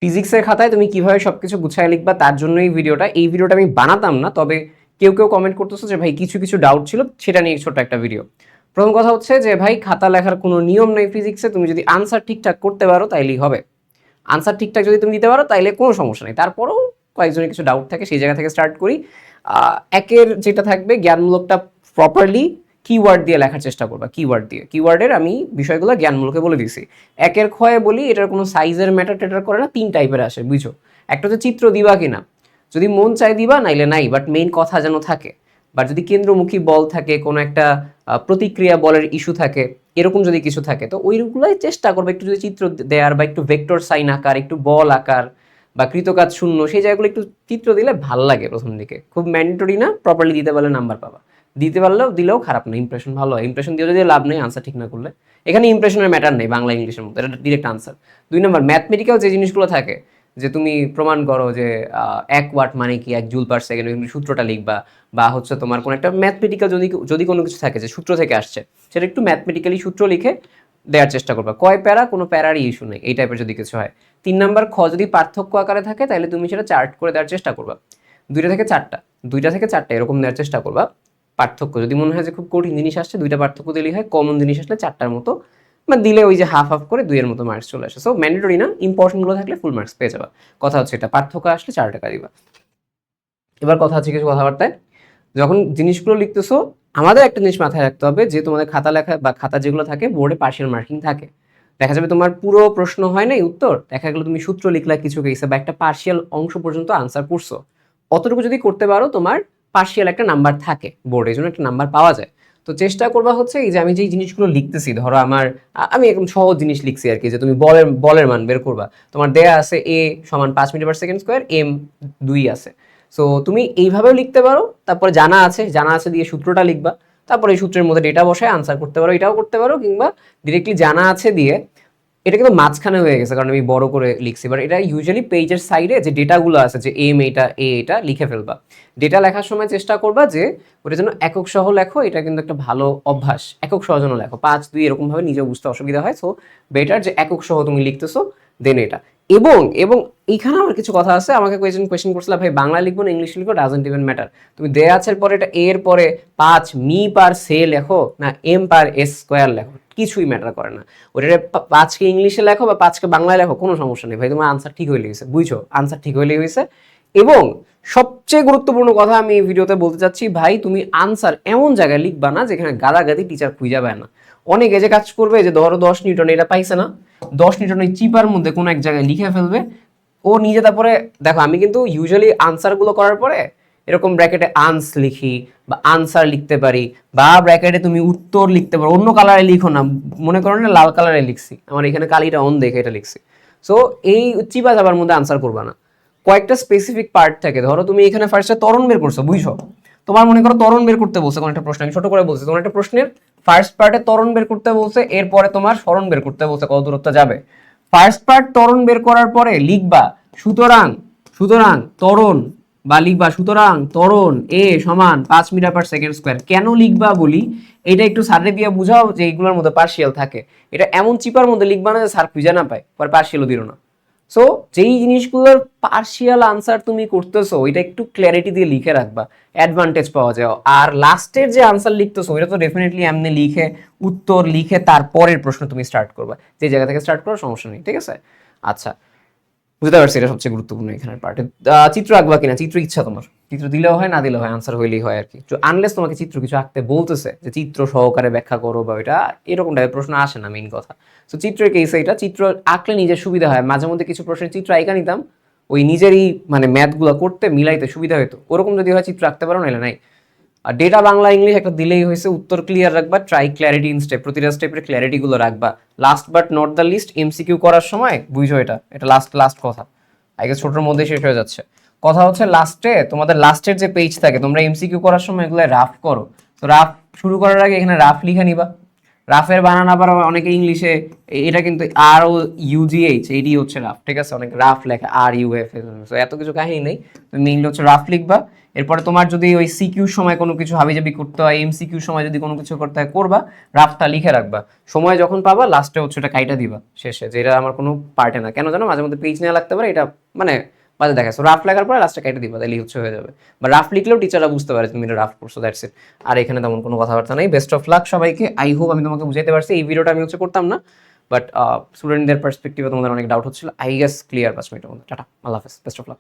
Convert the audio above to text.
ফিজিক্সের খাতায় তুমি কিভাবে সবকিছু গুছায় লিখবা তার জন্য এই ভিডিওটা আমি বানাতাম না, তবে কেউ কেউ কমেন্ট করতেছো যে ভাই কিছু কিছু ডাউট ছিল, সেটা নিয়ে ছোট একটা ভিডিও। প্রথম কথা হচ্ছে যে ভাই খাতা লেখার কোনো নিয়ম নেই ফিজিক্সে, তুমি যদি আনসার ঠিকঠাক করতে পারো তাইলেই হবে। আনসার ঠিকঠাক যদি তুমি দিতে পারো তাইলে কোনো সমস্যা নেই। তারপরেও কয়েকজনের কিছু ডাউট থাকে, সেই জায়গা থেকে স্টার্ট করি। একের যেটা থাকবে জ্ঞানমূলকটা প্রপারলি কিওয়ার্ড দিয়ে লেখার চেষ্টা করবা। কিওয়ার্ডের আমি বিষয়গুলো জ্ঞানমূলকে বলে দিছি। একের ক্ষয়ে বলি, এটার কোনো সাইজের ম্যাটার ট্যাটার করে না, 3 টাইপের আসে, বুঝো। একটা হচ্ছে চিত্র দিবা কিনা, যদি মন চাই দিবা, নাইলে নাই, বাট মেইন কথা যেন থাকে। বা যদি কেন্দ্রমুখী বল থাকে, কোনো একটা প্রতিক্রিয়া বলের ইস্যু থাকে, এরকম যদি কিছু থাকে, তো ওইগুলোই চেষ্টা করবে একটু যদি চিত্র দেওয়ার, বা একটু ভেক্টর সাইন আকার, একটু বল আকার, বা কৃতকাজ শূন্য, সেই জায়গাগুলো একটু চিত্র দিলে ভাল লাগে প্রথম দিকে। খুব ম্যান্ডেটরি না, প্রপারলি দিতে পারলে নাম্বার পাবা। দিতে পারলেও দিলেও খারাপ না, ইমপ্রেশন ভালো হয়। ইমপ্রেশন দিয়ে যদি লাভ নেই আনসার ঠিক না করলে। এখানে ইমপ্রেশনের ম্যাটার নেই বাংলা ইংলিশের মধ্যে, এটা ডিরেক্ট আনসার। 2 নম্বর, ম্যাথমেটিক্যাল যে জিনিসগুলো থাকে, যে তুমি প্রমাণ করো যে 1 ওয়াট মানে কি 1 জুল পার সেকেন্ড, ওই সূত্রটা লিখবা। বা হচ্ছে তোমার কোনো একটা ম্যাথমেটিক্যাল যদি কোনো কিছু থাকে যে সূত্র থেকে আসছে, সেটা একটু ম্যাথমেটিক্যালি সূত্র লিখে দেওয়ার চেষ্টা করবা। কয় প্যারা, কোনো প্যারারই ইস্যু নেই, এই টাইপের যদি কিছু হয়। 3 নাম্বার, খ যদি পার্থক্য আকারে থাকে তাহলে তুমি সেটা চার্ট করে দেওয়ার চেষ্টা করবা। 2টা থেকে 4টা এরকম দেওয়ার চেষ্টা করবা। পার্থক্য যদি মনে হয় যে খুব কঠিন জিনিস আসছে, 2টা পার্থক্য দিলেই হয়। কমন জিনিস আসলে 4টার মতো, বা দিলে ওই যে হাফ হাফ করে 2-এর মতো মার্কস চলে আসে। সো ম্যান্ডেটরি না, ইম্পর্টেন্টগুলো থাকলে ফুল মার্কস পেয়ে যাবা। কথা হচ্ছে এটা, পার্থক্য আসলে 4 টাকা দিবা। এবার কথা হচ্ছে কিছু কথাবার্তায়, যখন জিনিসগুলো লিখতেছো আমাদের একটা জিনিস মাথায় রাখতে হবে, যে তোমাদের খাতা লেখা বা খাতা যেগুলো থাকে বোর্ডে পার্শিয়াল মার্কিং থাকে। দেখা যাবে তোমার পুরো প্রশ্ন হয় নাই উত্তর, দেখা গেলো তুমি সূত্র লিখলা কিছু কেসে, বা একটা পার্শিয়াল অংশ পর্যন্ত আনসার করছো, অতটুকু যদি করতে পারো তোমার পার্শিয়াল একটা নাম্বার থাকে বোর্ডে, এই জন্য একটা নাম্বার পাওয়া যায়। তো চেষ্টা করবা হচ্ছে এই যে আমি যেই জিনিসগুলো লিখতেছি, ধরো আমি একদম সহজ জিনিস লিখছি আর কি, যে তুমি বলের মান বের করবা। তোমার দেয়া আছে a সমান 5 metre per second square, m 2 আছে। সো তুমি এইভাবেও লিখতে পারো, তারপরে জানা আছে দিয়ে সূত্রটা লিখবা, তারপরে এই সূত্রের মধ্যে ডেটা বসায় আনসার করতে পারো, এটাও করতে পারো। কিংবা ডিরেক্টলি জানা আছে দিয়ে, এটা কিন্তু মাঝখানে হয়ে গেছে কারণ আমি বড় করে লিখছি, বাট এটা ইউজুয়ালি পেজের সাইডে যে ডেটাগুলো আছে, যে এম এটা এ এটা লিখে ফেলবা। ডেটা লেখার সময় চেষ্টা করবা যে ওটা যেন একক সহ লেখো, এটা কিন্তু একটা ভালো অভ্যাস। একক সহ যেন লেখো, 5-2 এরকম ভাবে নিজে বুঝতে অসুবিধা হয়। সো বেটার যে একক সহ তুমি লিখতেছো, দেন এটা। এবং এবং এইখানে আমার কিছু কথা আছে, আমাকে কোয়েশ্চেন করছিল ভাই বাংলা লিখবো না ইংলিশ লিখবো, ডাজন্ট ইভেন ম্যাটার। তুমি দেয়া আছে পরে এটা এর পরে 5 মি পার সে লেখো না এম পার এস স্কোয়ার লেখো, কিছুই ম্যাটার করে না। ওটা 5কে ইংলিশে লেখো বা 5কে বাংলায় লেখো, কোনো সমস্যা নেই ভাই, তোমার আনসার ঠিক হইলে হয়েছে, বুঝছো, আনসার ঠিক হইলে হয়েছে। এবং সবচেয়ে গুরুত্বপূর্ণ কথা আমি এই ভিডিওতে বলতে চাচ্ছি, ভাই তুমি আনসার এমন জায়গায় লিখবা না যেখানে গাদাগাদি টিচার খুঁজে পায় না। অনেকে যে কাজ করবে, যে ধরো 10 নিউটন এটা পাইছে না, 10 নিউটন এই চিপার মধ্যে কোনো এক জায়গায় লিখে ফেলবে ও নিজে। তারপরে দেখো আমি কিন্তু ইউজুয়ালি আনসারগুলো করার পরে এরকম ব্র্যাকেটে আনস লিখি, বা আনসার লিখতে পারি, বা ব্র্যাকেটে তুমি উত্তর লিখতে পারো, অন্য কালারে লিখো না, মনে করো না লাল কালারে লিখছি, আমার এখানে কালিটা অন দেখে এটা লিখছি। সো এই চিপা চাপার মধ্যে আনসার করবা না। কয়েকটা স্পেসিফিক পার্ট থাকে, ধরো তুমি এখানে ফার্স্টে ত্বরণ বের করছো, বুঝছো, তোমার মনে করো ত্বরণ বের করতে বলছে কোন একটা প্রশ্ন, আমি ছোট করে বলছি, তোমার একটা প্রশ্নের ফার্স্ট পার্টে ত্বরণ বের করতে বলছে, এরপরে তোমার সরণ বের করতে বলছে কত দূরত্ব যাবে। ফার্স্ট পার্ট ত্বরণ বের করার পরে লিখবা সুতরাং সুতরাং ত্বরণ, বা লিখবা সুতরাং ত্বরণ এ সমান 5 মিটার পার সেকেন্ড স্কোয়ার। কেন লিখবা বলি, এটা একটু স্যারে দিয়ে বুঝাও যে এইগুলোর মধ্যে পার্শিয়াল থাকে। এটা এমন চিপার মধ্যে লিখবা না যে স্যার খুঁজে না পায়, পরে পার্শিয়ালও দিল না। সো যেই জিনিসগুলোর পার্শিয়াল আনসার তুমি করতেছো ওইটা একটু ক্ল্যারিটি দিয়ে লিখে রাখবা, অ্যাডভান্টেজ পাওয়া যায়। আর লাস্টের যে আনসার লিখতেছো ওইটা তো ডেফিনেটলি এমনি লিখে, উত্তর লিখে তারপরের প্রশ্ন তুমি স্টার্ট করবা, যে জায়গা থেকে স্টার্ট করো সমস্যা নেই, ঠিক আছে। আচ্ছা, বুঝতে পারছি, এটা সবচেয়ে গুরুত্বপূর্ণ এখানের পার্টে। চিত্র আঁকবা কিনা, চিত্র ইচ্ছা তোমার, চিত্র দিলেও হয় না দিলেও হয়, আনসার হইলেই হয় আর কি। আনলেস তোমাকে চিত্র কিছু আঁকতে বলতেছে যে চিত্র সহকারে ব্যাখ্যা করো, বা ওইটা এরকম টাইপের প্রশ্ন আসে না মেইন কথা। তো চিত্রের কেসে এটা চিত্র আঁকলে নিজের সুবিধা হয়। মাঝে মধ্যে কিছু প্রশ্নের চিত্র আঁকা নিতাম, ওই নিজেরই মানে ম্যাথগুলো করতে মিলাইতে সুবিধা হতো, ওরকম যদি হয় চিত্র আঁকতে পারো, নাইলে নাই। আর ডেটা বাংলা ইংলিশ একটা দিলেই হয়েছে, উত্তর ক্লিয়ার রাখবা, ট্রাই ক্ল্যারিটি ইন স্টেপ, প্রতিটা স্টেপের ক্ল্যারিটিগুলো রাখবা। Last but not the least, MCQ করার সময় বুঝো এটা, এটা লাস্ট কথা, আগে ছোটোর মধ্যে শেষ হয়ে যাচ্ছে। কথা হচ্ছে লাস্টে তোমাদের লাস্টের যে পেজ থাকে, তোমরা এমসিকিউ করার সময় এগুলো রাফ করো। তো রাফ শুরু করার আগে এখানে রাফ লিখে নিবা, রাফের বানান আবার অনেকে ইংলিশে, এটা কিন্তু আর ও ইউজিএইচ, এডি হচ্ছে রাফ, ঠিক আছে? অনেক রাফ লেখা আর ইউএফ, এত কিছু কাহিনী নেই। তুমি মেইনলি হচ্ছে রাফ লিখবা। এরপরে তোমার যদি ওই সিকিউর সময় কোনো কিছু হাবিজাবি করতে হয়, এমসিকিউর সময় যদি কোনো কিছু করতে হয় করবা, রাফটা লিখে রাখবা। সময় যখন পাবা লাস্টে হচ্ছে এটা কাইটা দিবা শেষে, যে এটা আমার কোনো পার্টে না। কেন জানো, মাঝে মধ্যে পেজ নেওয়া লাগতে পারে, এটা মানে বাজে দেখাচ্ছে। রাফ লেখার পরে লাস্টে কাইটা দিবা, তাহলেই হচ্ছে হয়ে যাবে। বা রাফ লিখলেও টিচাররা বুঝতে পারে তুমি এটা রাফ করছো, দ্যাটস ইট। আর এখানে তেমন কোনো কথাবার্তা নেই। বেস্ট অফ লাক সবাইকে। আই হোপ আমি তোমাকে বুঝাইতে পারছি। এই ভিডিওটা আমি হচ্ছে করতাম না, বাট স্টুডেন্টদের পার্সপেক্টিভে তোমাদের অনেক ডাউট হচ্ছিল। আই গেস ক্লিয়ার 5 মিনিটের মধ্যে। টাটা, আল্লাহ হাফেজ, বেস্ট অফ লাক।